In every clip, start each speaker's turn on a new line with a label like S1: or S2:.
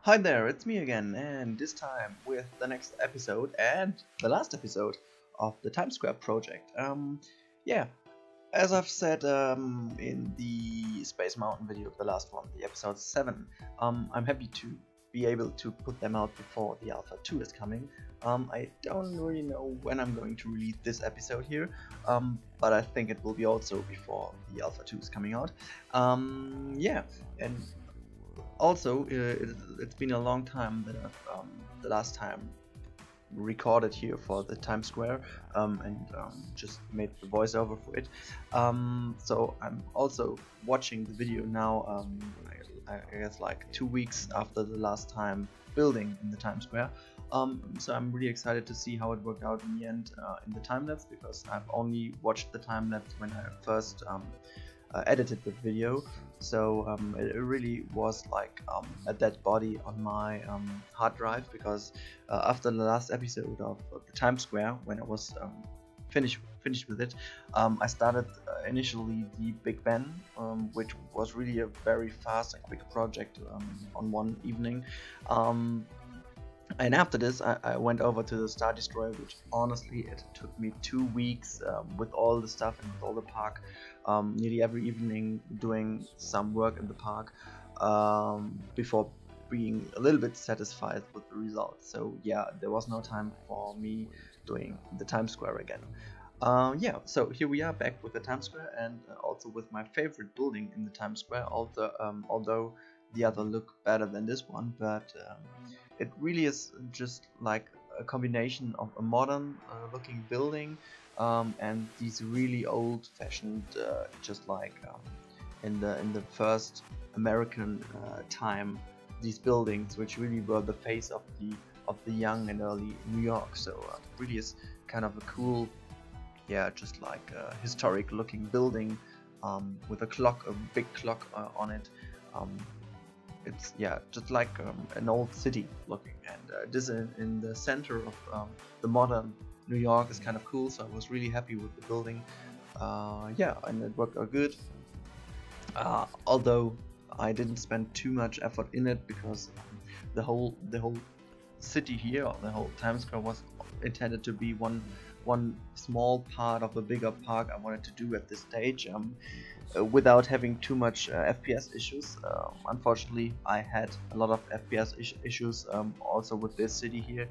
S1: Hi there, it's me again, and this time with the next episode and the last episode of the Times Square project. Yeah, as I've said in the Space Mountain video, the last one, the episode 7, I'm happy to be able to put them out before the Alpha 2 is coming. I don't really know when I'm going to release this episode here, but I think it will be also before the Alpha 2 is coming out. Yeah, and also, it's been a long time that I've the last time recorded here for the Times Square and just made the voiceover for it. So I'm also watching the video now. I guess like 2 weeks after the last time building in the Times Square. So I'm really excited to see how it worked out in the end in the time lapse, because I've only watched the time lapse when I first edited the video. So it really was like a dead body on my hard drive, because after the last episode of the Times Square, when I was finished with it, I started initially the Big Ben, which was really a very fast and quick project on one evening. And after this, I went over to the Star Destroyer, which honestly it took me 2 weeks with all the stuff and with all the park, nearly every evening doing some work in the park before being a little bit satisfied with the results. So yeah, there was no time for me doing the Times Square again. Yeah, so here we are back with the Times Square, and also with my favorite building in the Times Square, although the other look better than this one, but it really is just like a combination of a modern looking building and these really old-fashioned, just like in the first American time, these buildings which really were the face of the young and early New York. So really is kind of a cool, yeah, just like a historic looking building with a clock, a big clock on it. It's, yeah, just like an old city looking, and this in the center of the modern New York is kind of cool. So I was really happy with the building. Yeah, and it worked out good. Although I didn't spend too much effort in it, because the whole city here, or the whole Times Square, was intended to be one small part of a bigger park I wanted to do at this stage, without having too much FPS issues. Unfortunately, I had a lot of FPS issues also with this city here.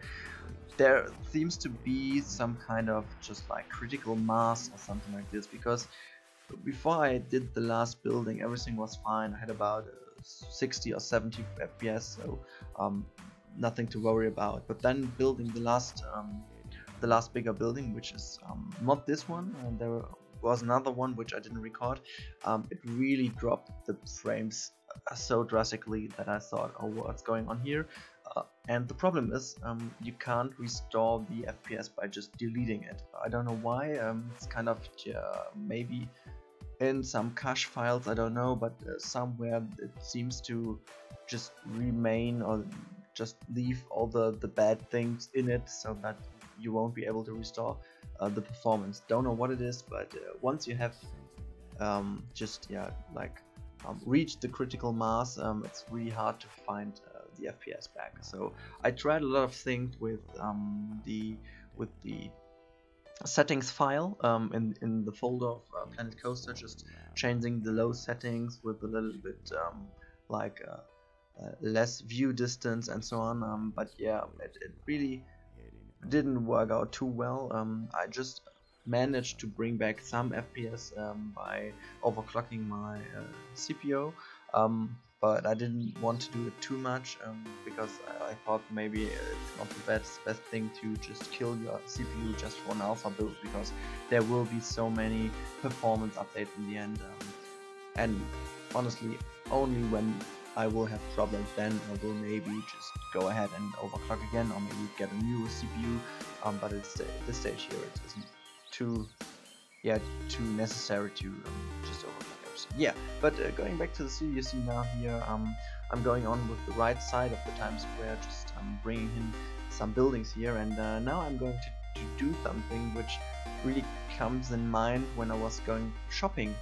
S1: There seems to be some kind of just like critical mass or something like this, because before I did the last building, everything was fine. I had about 60 or 70 FPS, so nothing to worry about. But then building the last bigger building, which is not this one, and there was another one which I didn't record, it really dropped the frames so drastically that I thought, oh, what's going on here? And the problem is, you can't restore the FPS by just deleting it. I don't know why. It's kind of maybe in some cache files, I don't know, but somewhere it seems to just remain or just leave all the bad things in it, so that you won't be able to restore the performance. Don't know what it is, but once you have reached the critical mass, it's really hard to find the FPS back. So I tried a lot of things with the settings file in the folder of Planet Coaster, just changing the low settings with a little bit less view distance and so on, but yeah, it really didn't work out too well. I just managed to bring back some FPS by overclocking my CPU, but I didn't want to do it too much, because I thought maybe it's not the best thing to just kill your CPU just for an alpha build, because there will be so many performance updates in the end, and honestly, only when I will have problems, then I will maybe just go ahead and overclock again, or maybe get a new CPU. But at this stage here, it isn't too necessary to just overclock everything. Yeah, but going back to the city, you see now here, I'm going on with the right side of the Times Square, just bringing in some buildings here, and now I'm going to do something which really comes in mind when I was going shopping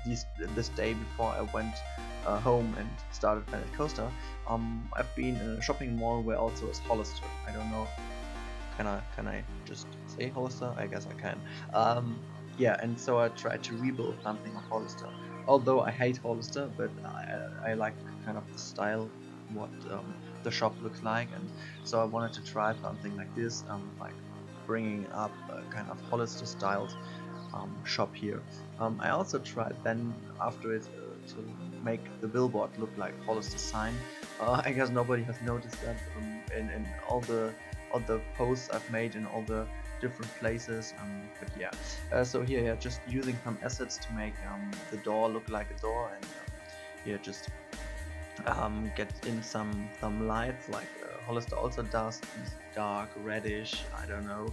S1: this day before I went home and started Planet Coaster, I've been in a shopping mall where also is Hollister. I don't know. Can I just say Hollister? I guess I can. Yeah, and so I tried to rebuild something of Hollister. Although I hate Hollister, but I like kind of the style, what the shop looks like, and so I wanted to try something like this, like bringing up kind of Hollister styled shop here. I also tried then after it to make the billboard look like Hollister sign. I guess nobody has noticed that in all the posts I've made in all the different places. But yeah, so here, yeah, just using some assets to make the door look like a door, and here just get in some lights like Hollister also does, these dark reddish, I don't know,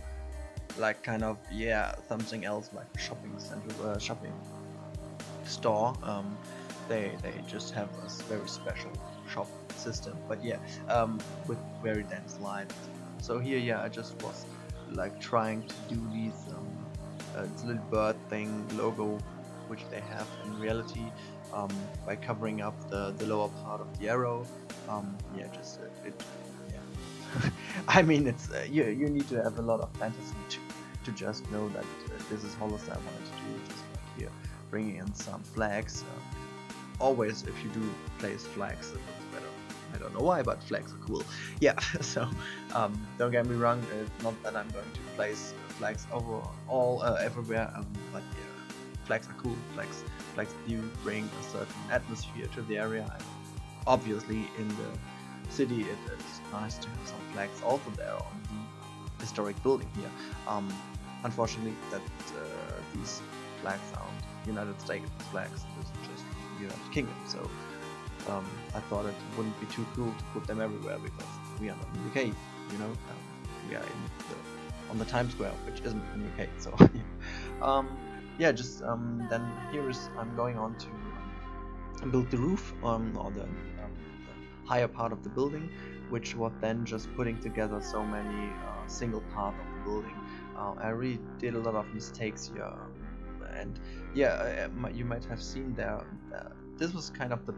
S1: like kind of, yeah, something else like a shopping center, shopping store. They just have a very special shop system, but yeah, with very dense lights. So here, yeah, I just was like trying to do these this little bird thing logo, which they have in reality, by covering up the lower part of the arrow. Yeah, just it. Yeah. I mean, it's you need to have a lot of fantasy to just know that this is Hollister I wanted to do. Just like here, bringing in some flags. Always, if you do place flags, it looks better. I don't know why, but flags are cool. Yeah, so don't get me wrong, it's not that I'm going to place flags over all everywhere, but yeah, flags are cool. Flags do bring a certain atmosphere to the area. And obviously, in the city, it's nice to have some flags also there on the historic building here. Unfortunately, that these flags aren't United States flags, it's just United Kingdom. So I thought it wouldn't be too cool to put them everywhere because we are not in the UK, you know. We are on the Times Square, which isn't in the UK. So yeah, just then here is I'm going on to build the roof or the higher part of the building, which was then just putting together so many single parts of the building. I really did a lot of mistakes here, and yeah, you might have seen there. This was kind of the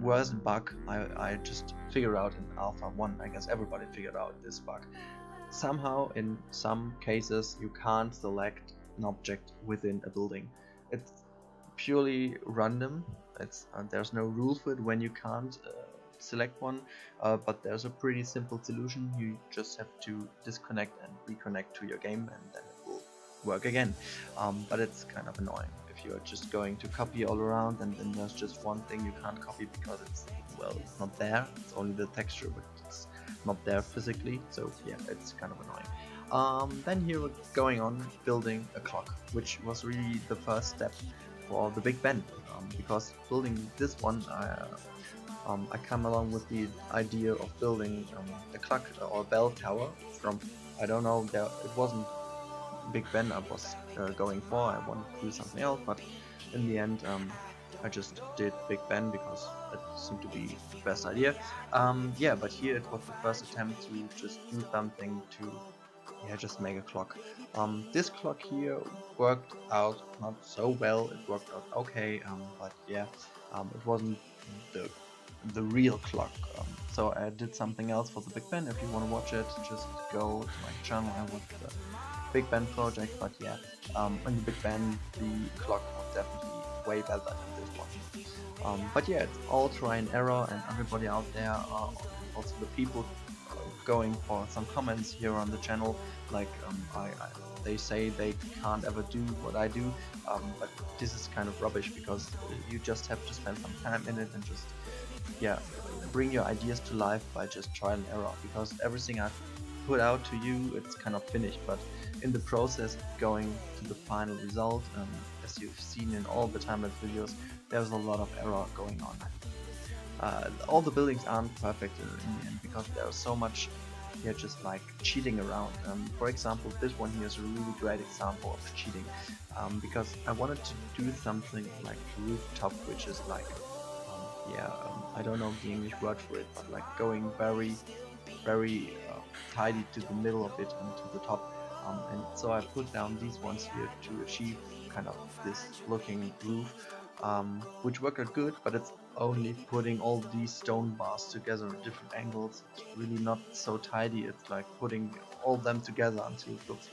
S1: worst bug I just figured out in Alpha 1. I guess everybody figured out this bug. Somehow, in some cases, you can't select an object within a building. It's purely random. There's no rule for it when you can't select one, but there's a pretty simple solution. You just have to disconnect and reconnect to your game, and then it will work again. But it's kind of annoying if you're just going to copy all around, and then there's just one thing you can't copy because it's not there. It's only the texture, but it's not there physically. So yeah, it's kind of annoying. Then here we're going on building a clock, which was really the first step for the Big Ben, because building this one, I come along with the idea of building a clock or bell tower from, I don't know, it wasn't Big Ben I was going for. I wanted to do something else, but in the end I just did Big Ben because it seemed to be the best idea. Yeah, but here it was the first attempt to just do something to, yeah, just make a clock. This clock here worked out not so well. It worked out okay, but yeah, it wasn't the real clock. So I did something else for the Big Ben. If you want to watch it, just go to my channel. I watched the Big Ben project, but yeah, on the Big Ben, the clock was definitely way better than this one. But yeah, it's all try and error, and everybody out there, also the people going for some comments here on the channel, like they say they can't ever do what I do, but this is kind of rubbish because you just have to spend some time in it and just, yeah, bring your ideas to life by just trial and error, because everything I've put out to you, it's kind of finished, but in the process going to the final result, as you've seen in all the time-lapse videos, there's a lot of error going on. All the buildings aren't perfect in the end because there's so much here just like cheating around. For example, this one here is a really great example of cheating, because I wanted to do something like rooftop, which is like, I don't know the English word for it, but like going very tidy to the middle of it and to the top. And so I put down these ones here to achieve kind of this looking roof, which worked out good, but it's only putting all these stone bars together at different angles. It's really not so tidy. It's like putting all them together until it looks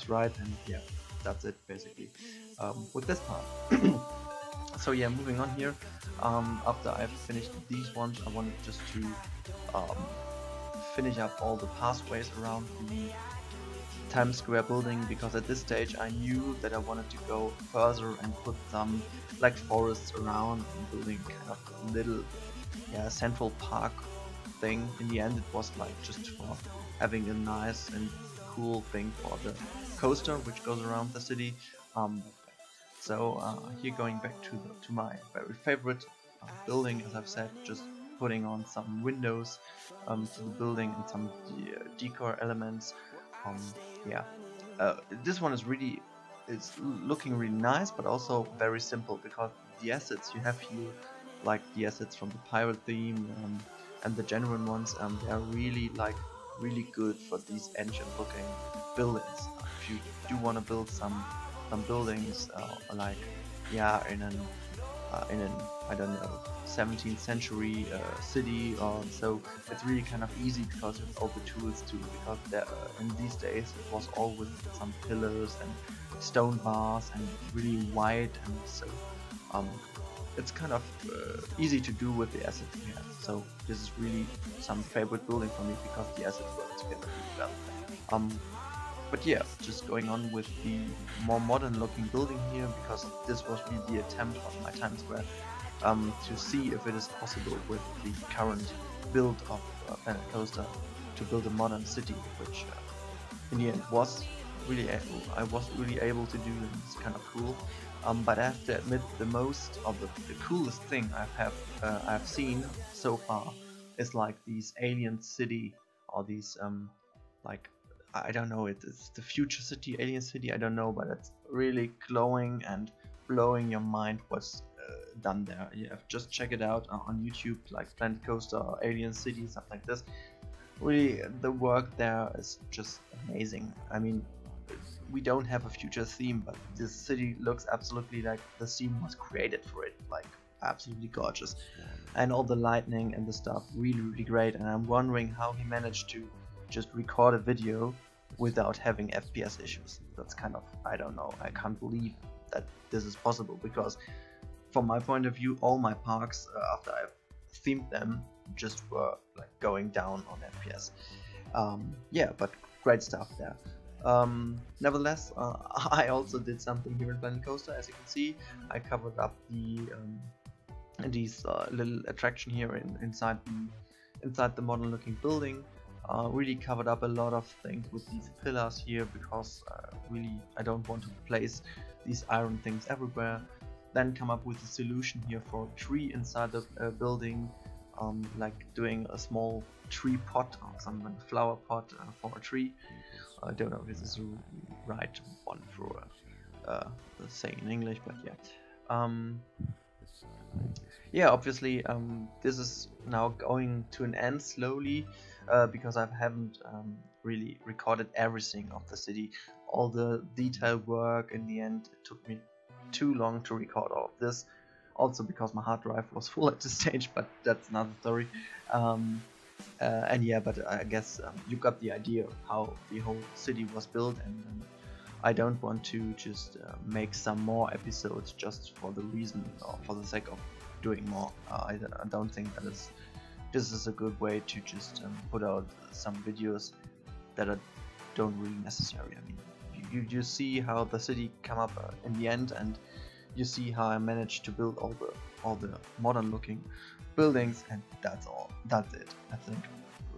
S1: right, and yeah, that's it basically with this part. So yeah, moving on here. After I've finished these ones, I wanted just to um, finish up all the pathways around the Times Square building, because at this stage I knew that I wanted to go further and put some like forests around and building kind of little central park thing. In the end it was like just for having a nice and cool thing for the coaster which goes around the city. Here going back to my very favorite building, as I've said, just putting on some windows to the building and some decor elements. Um, yeah, this one is really, it's looking really nice, but also very simple, because the assets you have here, like the assets from the pirate theme and the genuine ones, they are really really good for these ancient looking buildings. If you do want to build some buildings in an I don't know 17th century city or so, it's really kind of easy because it's all the tools too, because in these days it was always some pillars and stone bars and really wide, and so it's kind of easy to do with the assets we have. So this is really some favorite building for me because the assets work together really well. But yeah, just going on with the more modern looking building here, because this was really the attempt of my Times Square to see if it is possible with the current build of Planet Coaster to build a modern city, which in the end was really I was really able to do, and it's kind of cool. But I have to admit, the coolest thing I've seen so far is like these alien city, or these like, I don't know, it's the future city, alien city, I don't know, but it's really glowing and blowing your mind what's done there. Yeah, just check it out on YouTube, like Planet Coaster or Alien City, stuff like this. Really, the work there is just amazing. I mean, we don't have a future theme, but this city looks absolutely like the theme was created for it, like absolutely gorgeous. And all the lightning and the stuff, really great, and I'm wondering how he managed to just record a video without having FPS issues. That's kind of, I don't know, I can't believe that this is possible, because from my point of view, all my parks after I've themed them just were like going down on FPS. Yeah, but great stuff there. Nevertheless, I also did something here in Planet Coaster. As you can see, I covered up these little attraction here inside the modern looking building. Really covered up a lot of things with these pillars here, because really I don't want to place these iron things everywhere. Then come up with a solution here for a tree inside the building, like doing a small tree pot or some flower pot for a tree. I don't know if this is the right one for saying in English, but yeah. Yeah, obviously this is now going to an end slowly, because I haven't really recorded everything of the city. All the detail work, in the end it took me too long to record all of this, also because my hard drive was full at this stage, but that's another story. And yeah, but I guess you got the idea of how the whole city was built, and I don't want to just make some more episodes just for the reason or for the sake of doing more. I don't think this is a good way to just put out some videos that don't really necessary. I mean, you see how the city come up in the end, and you see how I managed to build all the modern looking buildings, and that's all. That's it. I think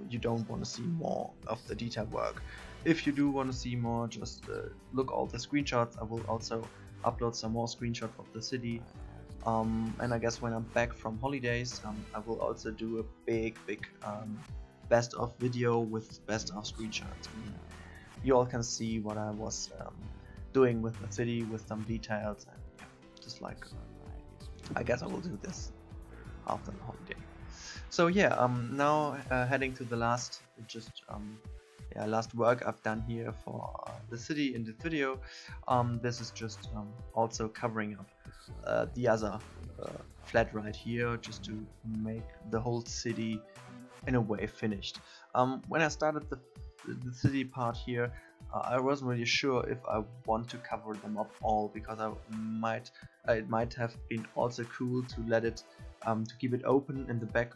S1: you don't want to see more of the detail work. If you do want to see more, just look all the screenshots. I will also upload some more screenshots of the city. And I guess when I'm back from holidays, I will also do a big best of video with best of screenshots. You all can see what I was doing with the city, with some details, and yeah, just like I guess I will do this after the holiday. So yeah, now heading to the last last work I've done here for the city in this video. This is just also covering up the other flat right here just to make the whole city in a way finished. When I started the city part here, I wasn't really sure if I want to cover them up all, because it might have been also cool to let it to keep it open in the back,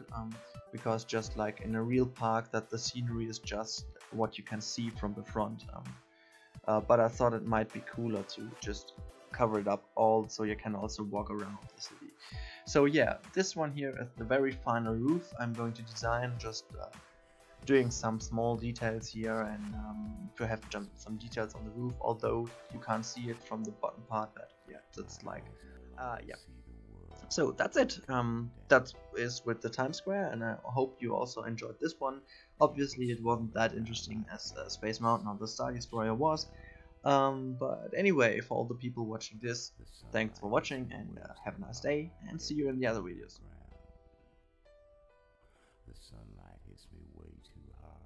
S1: because just like in a real park, that the scenery is just what you can see from the front. But I thought it might be cooler to just cover it up all so you can also walk around the city. So yeah, this one here at the very final roof I'm going to design, just doing some small details here, and to have some details on the roof, although you can't see it from the bottom part. But yeah, that's like yeah. So that's it. That is with the Times Square, and I hope you also enjoyed this one. Obviously it wasn't that interesting as Space Mountain or the Star Destroyer was, but anyway, for all the people watching this, thanks for watching, and have a nice day, and see you in the other videos.
S2: The sunlight hits me way too hard.